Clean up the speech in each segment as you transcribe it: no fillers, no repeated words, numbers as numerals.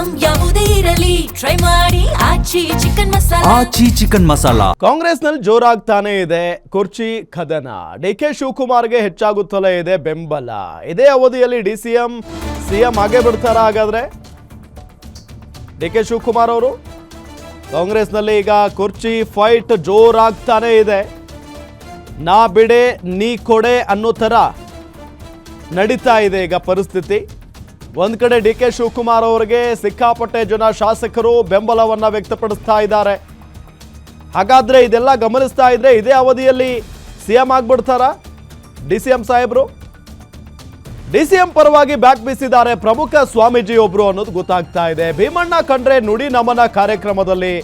Item ಯಾವುದೇ ಇರಲಿ try ಮಾಡಿ ಆಚಿ ಚಿಕನ್ ಮಸಾಲಾ. ಕಾಂಗ್ರೆಸ್ನಲ್ಲಿ ಜೋರಾಗ್ತಾನೆ ಇದೆ ಕುರ್ಚಿ ಕದನ. ಡಿಕೆ ಶಿವಕುಮಾರ್ಗೆ ಹೆಚ್ಚಾಗುತ್ತಲೇ ಇದೆ ಬೆಂಬಲ. ಇದೇ ಅವಧಿಯಲ್ಲಿ ಸಿಎಂ ಆಗೇ ಬಿಡ್ತಾರ? ಹಾಗಾದ್ರೆ ಡಿಕೆ ಶಿವಕುಮಾರ್ ಅವರು ಕಾಂಗ್ರೆಸ್ನಲ್ಲಿ ಈಗ ಕುರ್ಚಿ ಫೈಟ್ ಜೋರಾಗ್ತಾನೆ ಇದೆ. ನಾ ಬಿಡೆ ನೀ ಕೊಡೆ ಅನ್ನೋ ಥರ ನಡೀತಾ ಇದೆ ಈಗ ಪರಿಸ್ಥಿತಿ. ಒಂದ್ ಕಡೆ ಡಿಕೆ ಶಿವಕುಮಾರ್ ಅವರಿಗೆ ಸಿಕ್ಕಾಪಟ್ಟೆ ಜನ ಶಾಸಕರು ಬೆಂಬಲವನ್ನ ವ್ಯಕ್ತಪಡಿಸ್ತಾ ಇದ್ದಾರೆ. ಹಾಗಾದ್ರೆ ಇದೆಲ್ಲ ಗಮನಿಸ್ತಾ ಇದ್ರೆ ಇದೇ ಅವಧಿಯಲ್ಲಿ ಸಿಎಂ ಆಗ್ಬಿಡ್ತಾರ ಡಿಸಿಎಂ ಸಾಹೇಬ್ರು? ಡಿಸಿಎಂ ಪರವಾಗಿ ಬ್ಯಾಕ್ ಬೀಸಿದ್ದಾರೆ ಪ್ರಮುಖ ಸ್ವಾಮೀಜಿ ಒಬ್ರು ಅನ್ನೋದು ಗೊತ್ತಾಗ್ತಾ ಇದೆ. ಭೀಮಣ್ಣ ಖಂಡ್ರೆ ನುಡಿ ನಮನ ಕಾರ್ಯಕ್ರಮದಲ್ಲಿ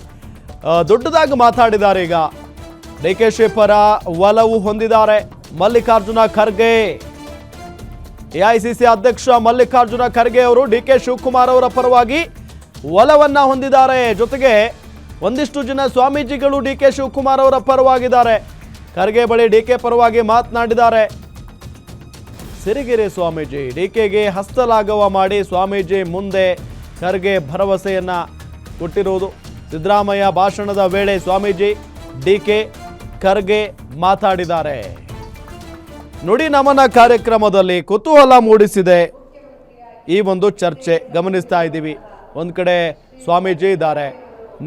ದೊಡ್ಡದಾಗಿ ಮಾತಾಡಿದ್ದಾರೆ. ಈಗ ಡಿಕೆಶಿ ಪರ ಒಲವು ಹೊಂದಿದ್ದಾರೆ ಮಲ್ಲಿಕಾರ್ಜುನ ಖರ್ಗೆ. ಎಐಸಿಸಿ ಅಧ್ಯಕ್ಷ ಮಲ್ಲಿಕಾರ್ಜುನ ಖರ್ಗೆ ಅವರು ಡಿಕೆ ಶಿವಕುಮಾರ್ ಅವರ ಪರವಾಗಿ ಒಲವನ್ನ ಹೊಂದಿದ್ದಾರೆ. ಜೊತೆಗೆ ಒಂದಿಷ್ಟು ಜನ ಸ್ವಾಮೀಜಿಗಳು ಡಿಕೆ ಶಿವಕುಮಾರ್ ಅವರ ಪರವಾಗಿದ್ದಾರೆ. ಖರ್ಗೆ ಬಳಿ ಡಿಕೆ ಪರವಾಗಿ ಮಾತನಾಡಿದ್ದಾರೆ. ಸಿರಿಗೆರೆ ಸ್ವಾಮೀಜಿ ಡಿಕೆಗೆ ಹಸ್ತಲಾಘವ ಮಾಡಿ ಸ್ವಾಮೀಜಿ ಮುಂದೆ ಖರ್ಗೆ ಭರವಸೆಯನ್ನ ಕೊಟ್ಟಿರುವುದು. ಸಿದ್ದರಾಮಯ್ಯ ಭಾಷಣದ ವೇಳೆ ಸ್ವಾಮೀಜಿ ಡಿಕೆ ಖರ್ಗೆ ಮಾತಾಡಿದ್ದಾರೆ. ನುಡಿ ನಮನ ಕಾರ್ಯಕ್ರಮದಲ್ಲಿ ಕುತೂಹಲ ಮೂಡಿಸಿದೆ ಈ ಒಂದು ಚರ್ಚೆ. ಗಮನಿಸ್ತಾ ಇದ್ದೀವಿ, ಒಂದ್ ಕಡೆ ಸ್ವಾಮೀಜಿ ಇದ್ದಾರೆ,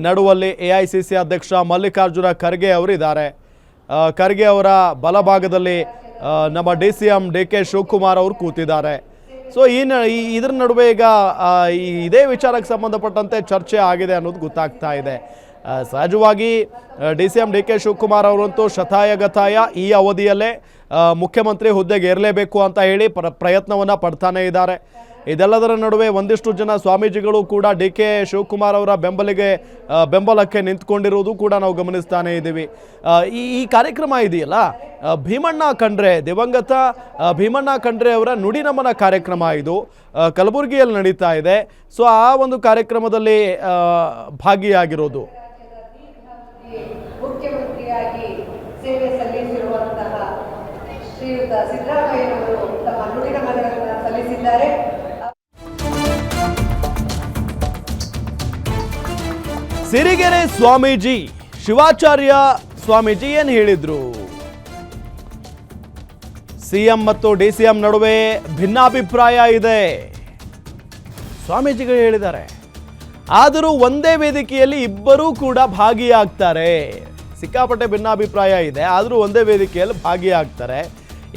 ನಡುವಲ್ಲಿ ಎಐಸಿಸಿ ಅಧ್ಯಕ್ಷ ಮಲ್ಲಿಕಾರ್ಜುನ ಖರ್ಗೆ ಅವರು ಇದ್ದಾರೆ. ಖರ್ಗೆ ಅವರ ಬಲಭಾಗದಲ್ಲಿ ನಮ್ಮ ಡಿಸಿಎಂ ಡಿಕೆ ಶಿವಕುಮಾರ್ ಅವರು ಕೂತಿದ್ದಾರೆ. ಸೊ ಇದರ ನಡುವೆ ಈಗ ಇದೇ ವಿಚಾರಕ್ಕೆ ಸಂಬಂಧಪಟ್ಟಂತೆ ಚರ್ಚೆ ಆಗಿದೆ ಅನ್ನೋದು ಗೊತ್ತಾಗ್ತಾ ಇದೆ. ಸಹಜವಾಗಿ ಡಿಸಿಎಂ ಡಿಕೆ ಶಿವಕುಮಾರ್ ಅವರಂತೂ ಶತಾಯಗತಾಯ ಈ ಅವಧಿಯಲ್ಲೇ ಮುಖ್ಯಮಂತ್ರಿ ಹುದ್ದೆಗೆ ಏರಲೇಬೇಕು ಅಂತ ಹೇಳಿ ಪ್ರಯತ್ನವನ್ನು ಪಡ್ತಾನೆ ಇದ್ದಾರೆ. ಇದೆಲ್ಲದರ ನಡುವೆ ಒಂದಿಷ್ಟು ಜನ ಸ್ವಾಮೀಜಿಗಳು ಕೂಡ ಡಿಕೆ ಶಿವಕುಮಾರ್ ಅವರ ಬೆಂಬಲಕ್ಕೆ ನಿಂತ್ಕೊಂಡಿರುವುದು ಕೂಡ ನಾವು ಗಮನಿಸ್ತಾನೆ ಇದ್ದೀವಿ. ಈ ಕಾರ್ಯಕ್ರಮ ಇದೆಯಲ್ಲ, ಭೀಮಣ್ಣ ಖಂಡ್ರೆ, ದಿವಂಗತ ಭೀಮಣ್ಣ ಖಂಡ್ರೆ ಅವರ ನುಡಿ ನಮನ ಕಾರ್ಯಕ್ರಮ ಇದು ಕಲಬುರಗಿಯಲ್ಲಿ ನಡೀತಾ ಇದೆ. ಸೊ ಆ ಒಂದು ಕಾರ್ಯಕ್ರಮದಲ್ಲಿ ಭಾಗಿಯಾಗಿರೋದು. ಮುಖ್ಯಮಂತ್ರಿಯಾಗಿ ಸೇವೆ ಸಲ್ಲಿಸಿರುವಂತಹ ಶ್ರೀಯುತ ಸಿದ್ದರಾಮಯ್ಯನವರು ತಮ್ಮ ನುಡಿ ನಮನಗಳನ್ನು ಸಲ್ಲಿಸಿದ್ದಾರೆ. ಸಿರಿಗೆರೆ ಸ್ವಾಮೀಜಿ ಶಿವಾಚಾರ್ಯ ಸ್ವಾಮೀಜಿ ಏನು ಹೇಳಿದ್ರು? ಸಿಎಂ ಮತ್ತು ಡಿಸಿಎಂ ನಡುವೆ ಭಿನ್ನಾಭಿಪ್ರಾಯ ಇದೆ, ಸ್ವಾಮೀಜಿಗಳು ಹೇಳಿದ್ದಾರೆ. ಆದರೂ ಒಂದೇ ವೇದಿಕೆಯಲ್ಲಿ ಇಬ್ಬರೂ ಕೂಡ ಭಾಗಿಯಾಗ್ತಾರೆ. ಸಿಕ್ಕಾಪಟ್ಟೆ ಭಿನ್ನಾಭಿಪ್ರಾಯ ಇದೆ, ಆದರೂ ಒಂದೇ ವೇದಿಕೆಯಲ್ಲಿ ಭಾಗಿಯಾಗ್ತಾರೆ.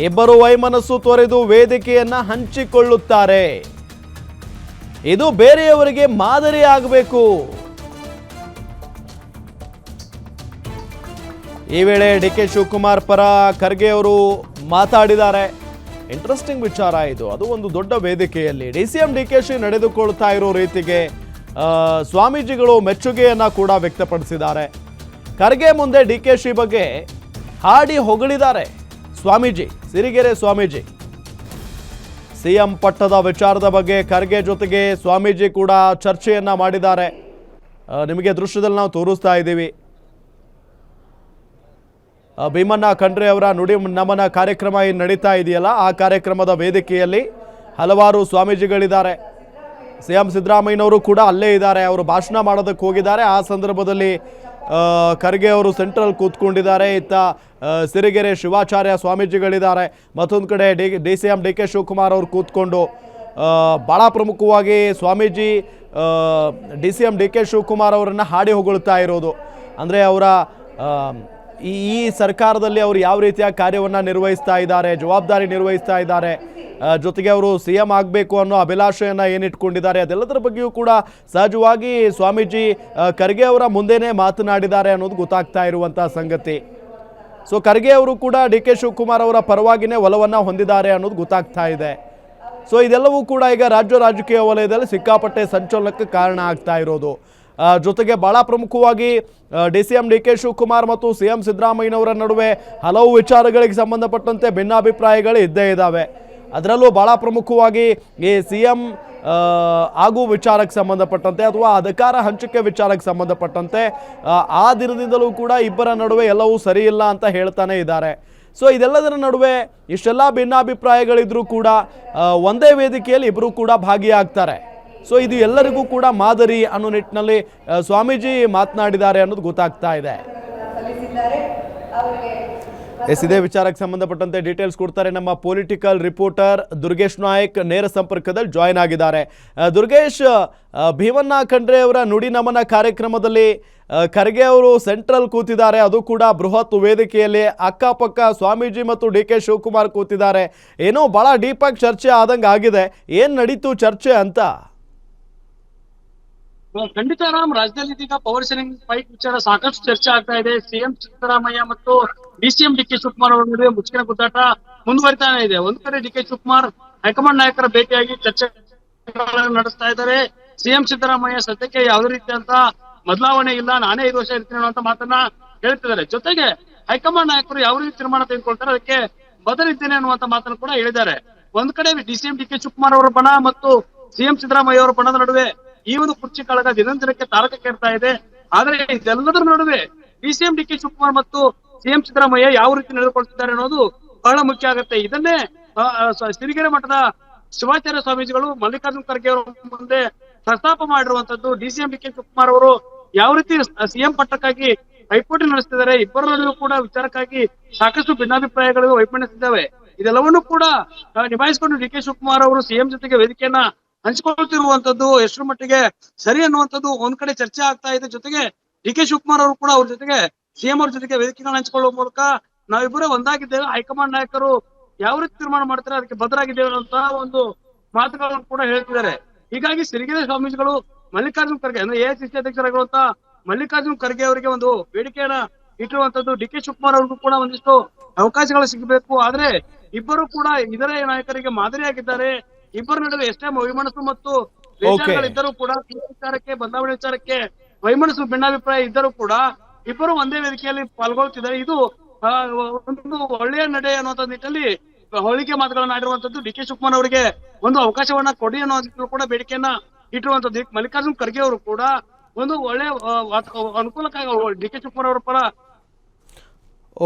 ಇಬ್ಬರು ವೈಮನಸ್ಸು ತೊರೆದು ವೇದಿಕೆಯನ್ನ ಹಂಚಿಕೊಳ್ಳುತ್ತಾರೆ. ಇದು ಬೇರೆಯವರಿಗೆ ಮಾದರಿ ಆಗಬೇಕು. ಈ ವೇಳೆ ಡಿಕೆ ಶಿವಕುಮಾರ್ ಪರ ಖರ್ಗೆ ಅವರು ಮಾತಾಡಿದ್ದಾರೆ. ಇಂಟ್ರೆಸ್ಟಿಂಗ್ ವಿಚಾರ ಇದು. ಅದು ಒಂದು ದೊಡ್ಡ ವೇದಿಕೆಯಲ್ಲಿ ಡಿಸಿಎಂ ಡಿಕೆಶಿ ನಡೆದುಕೊಳ್ತಾ ಇರೋ ರೀತಿಗೆ ಸ್ವಾಮೀಜಿಗಳು ಮೆಚ್ಚುಗೆಯನ್ನ ಕೂಡ ವ್ಯಕ್ತಪಡಿಸಿದ್ದಾರೆ. ಖರ್ಗೆ ಮುಂದೆ ಡಿಕೆಶಿ ಬಗ್ಗೆ ಹಾಡಿ ಹೊಗಳಿದ್ದಾರೆ ಸ್ವಾಮೀಜಿ, ಸಿರಿಗೆರೆ ಸ್ವಾಮೀಜಿ. ಸಿಎಂ ಪಟ್ಟದ ವಿಚಾರದ ಬಗ್ಗೆ ಖರ್ಗೆ ಜೊತೆಗೆ ಸ್ವಾಮೀಜಿ ಕೂಡ ಚರ್ಚೆಯನ್ನ ಮಾಡಿದ್ದಾರೆ. ನಿಮಗೆ ದೃಶ್ಯದಲ್ಲಿ ನಾವು ತೋರಿಸ್ತಾ ಇದ್ದೀವಿ. ಭೀಮಣ್ಣ ಖಂಡ್ರೆ ಅವರ ನುಡಿ ನಮನ ಕಾರ್ಯಕ್ರಮ ಏನು ನಡೀತಾ ಇದೆಯಲ್ಲ, ಆ ಕಾರ್ಯಕ್ರಮದ ವೇದಿಕೆಯಲ್ಲಿ ಹಲವಾರು ಸ್ವಾಮೀಜಿಗಳಿದ್ದಾರೆ. ಸಿಎಂ ಸಿದ್ದರಾಮಯ್ಯನವರು ಕೂಡ ಅಲ್ಲೇ ಇದ್ದಾರೆ. ಅವರು ಭಾಷಣ ಮಾಡೋದಕ್ಕೆ ಹೋಗಿದ್ದಾರೆ. ಆ ಸಂದರ್ಭದಲ್ಲಿ ಖರ್ಗೆ ಅವರು ಸೆಂಟ್ರಲ್ ಕೂತ್ಕೊಂಡಿದ್ದಾರೆ. ಇತ್ತ ಸಿರಿಗೆರೆ ಶಿವಾಚಾರ್ಯ ಸ್ವಾಮೀಜಿಗಳಿದ್ದಾರೆ. ಮತ್ತೊಂದು ಕಡೆ ಡಿಸಿಎಂ ಡಿಕೆ ಶಿವಕುಮಾರ್ ಅವರು ಕೂತ್ಕೊಂಡು ಭಾಳ ಪ್ರಮುಖವಾಗಿ ಸ್ವಾಮೀಜಿ ಡಿಸಿಎಂ ಡಿಕೆ ಶಿವಕುಮಾರ್ ಅವರನ್ನು ಹಾಡಿ ಹೊಗಳ್ತಾ ಇರೋದು. ಅಂದರೆ ಅವರ ಈ ಸರ್ಕಾರದಲ್ಲಿ ಅವರು ಯಾವ ರೀತಿಯ ಕಾರ್ಯವನ್ನು ನಿರ್ವಹಿಸ್ತಾ ಇದ್ದಾರೆ, ಜವಾಬ್ದಾರಿ ನಿರ್ವಹಿಸ್ತಾ ಇದ್ದಾರೆ, ಜೊತೆಗೆ ಅವರು ಸಿಎಂ ಆಗಬೇಕು ಅನ್ನೋ ಅಭಿಲಾಷೆಯನ್ನು ಏನಿಟ್ಕೊಂಡಿದ್ದಾರೆ, ಅದೆಲ್ಲದರ ಬಗ್ಗೆಯೂ ಕೂಡ ಸಹಜವಾಗಿ ಸ್ವಾಮೀಜಿ ಖರ್ಗೆ ಅವರ ಮುಂದೆನೇ ಮಾತನಾಡಿದ್ದಾರೆ ಅನ್ನೋದು ಗೊತ್ತಾಗ್ತಾ ಇರುವಂಥ ಸಂಗತಿ. ಸೊ ಖರ್ಗೆ ಅವರು ಕೂಡ ಡಿಕೆ ಶಿವಕುಮಾರ್ ಅವರ ಪರವಾಗಿನೇ ಒಲವನ್ನು ಹೊಂದಿದ್ದಾರೆ ಅನ್ನೋದು ಗೊತ್ತಾಗ್ತಾ ಇದೆ. ಸೊ ಇದೆಲ್ಲವೂ ಕೂಡ ಈಗ ರಾಜಕೀಯ ವಲಯದಲ್ಲಿ ಸಿಕ್ಕಾಪಟ್ಟೆ ಸಂಚಲನಕ್ಕೆ ಕಾರಣ ಆಗ್ತಾ ಇರೋದು. ಜೊತೆಗೆ ಬಹಳ ಪ್ರಮುಖವಾಗಿ ಡಿಸಿಎಂ ಡಿಕೆ ಶಿವಕುಮಾರ್ ಮತ್ತು ಸಿಎಂ ಸಿದ್ದರಾಮಯ್ಯನವರ ನಡುವೆ ಹಲವು ವಿಚಾರಗಳಿಗೆ ಸಂಬಂಧಪಟ್ಟಂತೆ ಭಿನ್ನಾಭಿಪ್ರಾಯಗಳು ಇದ್ದೇ ಇದ್ದಾವೆ. ಅದರಲ್ಲೂ ಬಹಳ ಪ್ರಮುಖವಾಗಿ ಈ ಸಿಎಂ ಆಗು ವಿಚಾರಕ್ಕೆ ಸಂಬಂಧಪಟ್ಟಂತೆ ಅಥವಾ ಅಧಿಕಾರ ಹಂಚಿಕೆ ವಿಚಾರಕ್ಕೆ ಸಂಬಂಧಪಟ್ಟಂತೆ ಆ ದಿನದಿಂದಲೂ ಕೂಡ ಇಬ್ಬರ ನಡುವೆ ಎಲ್ಲವೂ ಸರಿ ಇಲ್ಲ ಅಂತ ಹೇಳ್ತಾನೆ ಇದ್ದಾರೆ. ಸೊ ಇದೆಲ್ಲದರ ನಡುವೆ ಇಷ್ಟೆಲ್ಲ ಭಿನ್ನಾಭಿಪ್ರಾಯಗಳಿದ್ರೂ ಕೂಡ ಒಂದೇ ವೇದಿಕೆಯಲ್ಲಿ ಇಬ್ಬರು ಕೂಡ ಭಾಗಿಯಾಗ್ತಾರೆ. ಸೊ ಇದು ಎಲ್ಲರಿಗೂ ಕೂಡ ಮಾದರಿ ಅನ್ನೋ ನಿಟ್ಟಿನಲ್ಲಿ ಸ್ವಾಮೀಜಿ ಮಾತನಾಡಿದ್ದಾರೆ ಅನ್ನೋದು ಗೊತ್ತಾಗ್ತಾ ಇದೆ. ಸಲ್ಲಿಸಿದ್ದಾರೆ. ಅವರಿಗೆ ಇದೇ ವಿಚಾರಕ್ಕೆ ಸಂಬಂಧಪಟ್ಟಂತೆ ಡೀಟೇಲ್ಸ್ ಕೊಡ್ತಾರೆ ನಮ್ಮ ಪೊಲಿಟಿಕಲ್ ರಿಪೋರ್ಟರ್ ದುರ್ಗೇಶ್ ನಾಯಕ್ ನೇರ ಸಂಪರ್ಕದಲ್ಲಿ ಜಾಯ್ನ್ ಆಗಿದ್ದಾರೆ. ದುರ್ಗೇಶ್, ಭೀಮಣ್ಣ ಖಂಡ್ರೆ ಅವರ ನುಡಿ ನಮನ ಕಾರ್ಯಕ್ರಮದಲ್ಲಿ ಖರ್ಗೆ ಅವರು ಸೆಂಟ್ರಲ್ ಕೂತಿದ್ದಾರೆ, ಅದು ಕೂಡ ಬೃಹತ್ ವೇದಿಕೆಯಲ್ಲಿ. ಅಕ್ಕಪಕ್ಕ ಸ್ವಾಮೀಜಿ ಮತ್ತು ಡಿ ಕೆ ಶಿವಕುಮಾರ್ ಕೂತಿದ್ದಾರೆ. ಏನೋ ಬಹಳ ಡೀಪಾಗಿ ಚರ್ಚೆ ಆದಂಗೆ ಆಗಿದೆ. ಏನ್ ನಡೀತು ಚರ್ಚೆ ಅಂತ? ಖಂಡಿತ ರಾಮ್, ರಾಜ್ಯದಲ್ಲಿ ಇದೀಗ ಪವರ್ ಶೇರಿಂಗ್ ಫೈಟ್ ವಿಚಾರ ಸಾಕಷ್ಟು ಚರ್ಚೆ ಆಗ್ತಾ ಇದೆ. ಸಿಎಂ ಸಿದ್ದರಾಮಯ್ಯ ಮತ್ತು ಡಿಸಿಎಂ ಡಿ ಕೆ ಶಿವಕುಮಾರ್ ಅವರ ನಡುವೆ ಮುಚ್ಚಿನ ಗುದ್ದಾಟ ಮುಂದುವರಿತಾನೆ ಇದೆ. ಒಂದ್ ಕಡೆ ಡಿ ಕೆ ಶಿವಕುಮಾರ್ ಹೈಕಮಾಂಡ್ ನಾಯಕರ ಭೇಟಿಯಾಗಿ ಚರ್ಚೆ ನಡೆಸ್ತಾ ಇದ್ದಾರೆ. ಸಿಎಂ ಸಿದ್ದರಾಮಯ್ಯ ಸದ್ಯಕ್ಕೆ ಯಾವುದೇ ರೀತಿಯಂತ ಬದಲಾವಣೆ ಇಲ್ಲ, ನಾನೇ 5 ವರ್ಷ ಇರ್ತೀನಿ ಅನ್ನುವಂತ ಮಾತನ್ನ ಹೇಳ್ತಿದ್ದಾರೆ. ಜೊತೆಗೆ ಹೈಕಮಾಂಡ್ ನಾಯಕರು ಯಾವ ರೀತಿ ತೀರ್ಮಾನ ತೆಗೆದುಕೊಳ್ತಾರೆ ಅದಕ್ಕೆ ಬದಲಿದ್ದೇನೆ ಅನ್ನುವಂತ ಮಾತನ್ನು ಕೂಡ ಹೇಳಿದ್ದಾರೆ. ಒಂದ್ ಕಡೆ ಡಿಸಿಎಂ ಡಿ ಕೆ ಶಿವಕುಮಾರ್ ಅವರ ಬಣ ಮತ್ತು ಸಿಎಂ ಸಿದ್ದರಾಮಯ್ಯ ಅವರ ಬಣದ ನಡುವೆ ಈ ಒಂದು ಕುರ್ಚಿ ಕಾಳಗ ದಿನಕ್ಕೆ ತಾರಕಕ್ಕೇರ್ತಾ ಇದೆ. ಆದ್ರೆ ಇದೆಲ್ಲದರ ನಡುವೆ ಡಿಸಿಎಂ ಡಿ ಕೆ ಶಿವಕುಮಾರ್ ಮತ್ತು ಸಿಎಂ ಸಿದ್ದರಾಮಯ್ಯ ಯಾವ ರೀತಿ ನಡೆದುಕೊಳ್ತಿದ್ದಾರೆ ಅನ್ನೋದು ಬಹಳ ಮುಖ್ಯ ಆಗುತ್ತೆ. ಇದನ್ನೇ ಸಿರಿಗೆರೆ ಮಠದ ಶಿವಾಚಾರ್ಯ ಸ್ವಾಮೀಜಿಗಳು ಮಲ್ಲಿಕಾರ್ಜುನ್ ಖರ್ಗೆ ಅವರ ಮುಂದೆ ಪ್ರಸ್ತಾಪ ಮಾಡಿರುವಂತದ್ದು. ಡಿಸಿಎಂ ಡಿ ಕೆ ಶಿವಕುಮಾರ್ ಅವರು ಯಾವ ರೀತಿ ಸಿಎಂ ಪಟ್ಟಕ್ಕಾಗಿ ಪೈಪೋಟಿ ನಡೆಸ್ತಿದ್ದಾರೆ, ಇಬ್ಬರ ನಡುವೆ ಕೂಡ ವಿಚಾರಕ್ಕಾಗಿ ಸಾಕಷ್ಟು ಭಿನ್ನಾಭಿಪ್ರಾಯಗಳು ವೈಪಣ್ಣಿಸಿದ್ದಾವೆ. ಇದೆಲ್ಲವನ್ನೂ ಕೂಡ ನಿಭಾಯಿಸಿಕೊಂಡು ಡಿ ಕೆ ಶಿವಕುಮಾರ್ ಅವರು ಸಿಎಂ ಜೊತೆಗೆ ವೇದಿಕೆಯನ್ನ ಹಂಚಿಕೊಳ್ತಿರುವಂತದ್ದು ಎಷ್ಟರ ಮಟ್ಟಿಗೆ ಸರಿ ಅನ್ನುವಂಥದ್ದು ಒಂದ್ ಕಡೆ ಚರ್ಚೆ ಆಗ್ತಾ ಇದೆ. ಜೊತೆಗೆ ಡಿ ಕೆ ಶಿವಕುಮಾರ್ ಅವರು ಕೂಡ ಅವ್ರ ಜೊತೆಗೆ ಸಿಎಂ ಅವ್ರ ಜೊತೆಗೆ ವೇದಿಕೆಗಳನ್ನ ಹಂಚಿಕೊಳ್ಳುವ ಮೂಲಕ ನಾವಿಬ್ಬರೇ ಒಂದಾಗಿದ್ದೇವೆ, ಹೈಕಮಾಂಡ್ ನಾಯಕರು ಯಾವ ರೀತಿ ತೀರ್ಮಾನ ಮಾಡ್ತಾರೆ ಅದಕ್ಕೆ ಬದ್ಧರಾಗಿದ್ದೇವೆ ಅನ್ನುವಂತಹ ಒಂದು ಮಾತುಗಳನ್ನು ಕೂಡ ಹೇಳ್ತಿದ್ದಾರೆ. ಹೀಗಾಗಿ ಸಿರಿಗೆರೆ ಸ್ವಾಮೀಜಿಗಳು ಮಲ್ಲಿಕಾರ್ಜುನ್ ಖರ್ಗೆ ಅಂದ್ರೆ ಎಐಸಿಸಿ ಅಧ್ಯಕ್ಷರಾಗಿರುವಂತ ಮಲ್ಲಿಕಾರ್ಜುನ್ ಖರ್ಗೆ ಅವರಿಗೆ ಒಂದು ಬೇಡಿಕೆಯನ್ನ ಇಟ್ಟಿರುವಂತದ್ದು. ಡಿ ಕೆ ಶಿವಕುಮಾರ್ ಅವ್ರಿಗೂ ಕೂಡ ಒಂದಿಷ್ಟು ಅವಕಾಶಗಳು ಸಿಗಬೇಕು. ಆದ್ರೆ ಇಬ್ಬರು ಕೂಡ ಇತರೆ ನಾಯಕರಿಗೆ ಮಾದರಿಯಾಗಿದ್ದಾರೆ. ಇಬ್ಬರ ನಡುವೆ ಎಷ್ಟೇ ವೈಮನಸ್ಸು ಮತ್ತು ವಿಚಾರಗಳಿದ್ದರೂ ಕೂಡ ವಿಚಾರಕ್ಕೆ ಬದಲಾವಣೆ ವಿಚಾರಕ್ಕೆ ವೈಮನಸ್ಸು ಭಿನ್ನಾಭಿಪ್ರಾಯ ಇದ್ದರೂ ಕೂಡ ಇಬ್ಬರು ಒಂದೇ ವೇದಿಕೆಯಲ್ಲಿ ಪಾಲ್ಗೊಳ್ತಿದ್ದಾರೆ. ಇದು ಒಂದು ಒಳ್ಳೆಯ ನಡೆ ಅನ್ನುವಂತ ನಿಟ್ಟಿನಲ್ಲಿ ಹೋಲಿಕೆ ಮಾತುಗಳನ್ನ ಆಡಿರುವಂತದ್ದು. ಡಿ ಕೆ ಶಿವಕುಮಾರ್ ಅವರಿಗೆ ಒಂದು ಅವಕಾಶವನ್ನ ಕೊಡಿ ಅನ್ನೋ ಕೂಡ ಬೇಡಿಕೆಯನ್ನ ಇಟ್ಟಿರುವಂತದ್ದು. ಮಲ್ಲಿಕಾರ್ಜುನ್ ಖರ್ಗೆ ಅವರು ಕೂಡ ಒಂದು ಒಳ್ಳೆ ಅನುಕೂಲಕ್ಕಾಗಿ ಡಿ ಕೆ ಶಿವಕುಮಾರ್ ಅವರ ಪರ